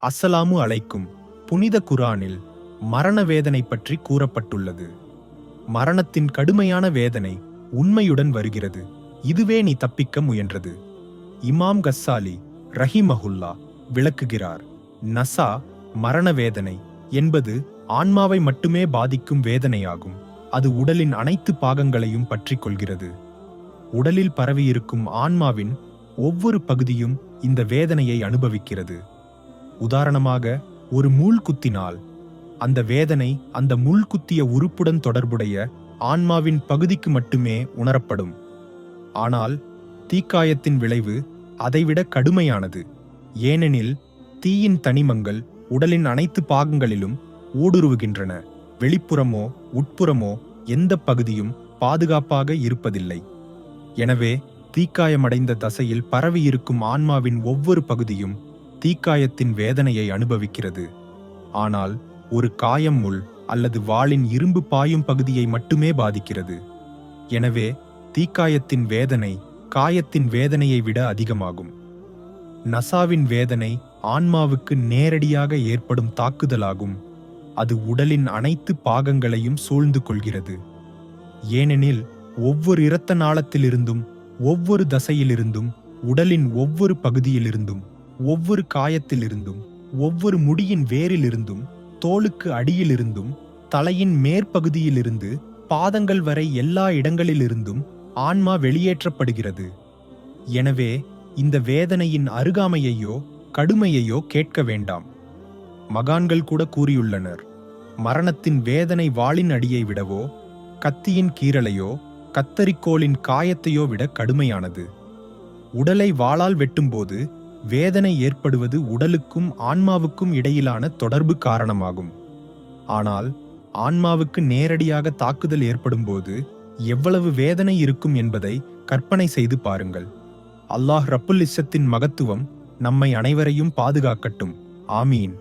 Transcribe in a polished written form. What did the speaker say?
அஸ்ஸலாமு அலைக்கும். புனித குர்ஆனில் மரண வேதனை பற்றி கூறப்பட்டுள்ளது. மரணத்தின் கடுமையான வேதனை உண்மையுடன் வருகிறது. இதுவே நீ தப்பிக்க முயன்றது. இமாம் கஸ்ஸாலி ரஹிமஹுல்லா விளக்குகிறார். நசா மரண வேதனை என்பது ஆன்மாவை மட்டுமே பாதிக்கும் வேதனையாகும். அது உடலின் அனைத்து பாகங்களையும் பற்றிக் கொள்கிறது. உடலில் பரவியிருக்கும் ஆன்மாவின் ஒவ்வொரு பகுதியும் இந்த வேதனையை அனுபவிக்கிறது. உதாரணமாக, ஒரு முள் குத்தினால் அந்த வேதனை அந்த முள் குத்திய உறுப்புடன் தொடர்புடைய ஆன்மாவின் பகுதிக்கு மட்டுமே உணரப்படும். ஆனால் தீக்காயத்தின் விளைவு அதைவிட கடுமையானது. ஏனெனில் தீயின் தனிமங்கள் உடலின் அனைத்து பாகங்களிலும் ஊடுருவுகின்றன. வெளிப்புறமோ உட்புறமோ எந்த பகுதியும் பாதுகாப்பாக இருப்பதில்லை. எனவே தீக்காயமடைந்த தசையில் பரவியிருக்கும் ஆன்மாவின் ஒவ்வொரு பகுதியும் தீக்காயத்தின் வேதனையை அனுபவிக்கிறது. ஆனால் ஒரு காயம் முள் அல்லது வாளின் இரும்பு பாயும் பகுதியை மட்டுமே பாதிக்கிறது. எனவே தீக்காயத்தின் வேதனை காயத்தின் வேதனையை விட அதிகமாகும். நசாவின் வேதனை ஆன்மாவுக்கு நேரடியாக ஏற்படும் தாக்குதலாகும். அது உடலின் அனைத்து பாகங்களையும் சூழ்ந்து கொள்கிறது. ஏனெனில் ஒவ்வொரு இரத்த நாளத்திலிருந்தும் ஒவ்வொரு தசையிலிருந்தும் உடலின் ஒவ்வொரு பகுதியிலிருந்தும் ஒவ்வொரு காயத்திலிருந்தும் ஒவ்வொரு முடியின் வேரிலிருந்தும் தோலுக்கு அடியிலிருந்தும் தலையின் மேற்பகுதியிலிருந்து பாதங்கள் வரை எல்லா இடங்களிலிருந்தும் ஆன்மா வெளியேற்றப்படுகிறது. எனவே இந்த வேதனையின் அருகாமையையோ கடுமையையோ கேட்க வேண்டாம். மகான்கள் கூட கூறியுள்ளனர், மரணத்தின் வேதனை வாளின் அடியை விடவோ கத்தியின் கீறலையோ கத்தரிக்கோலின் காயத்தையோ விட கடுமையானது. உடலை வாளால் வெட்டும்போது வேதனை ஏற்படுவது உடலுக்கும் ஆன்மாவுக்கும் இடையிலான தொடர்பு காரணமாகும். ஆனால் ஆன்மாவுக்கு நேரடியாக தாக்குதல் ஏற்படும்போது எவ்வளவு வேதனை இருக்கும் என்பதை கற்பனை செய்து பாருங்கள். அல்லாஹ் ரப்புல் இஸ்ஸத்தின் மகத்துவம் நம்மை அனைவரையும் பாதுகாக்கட்டும். ஆமீன்.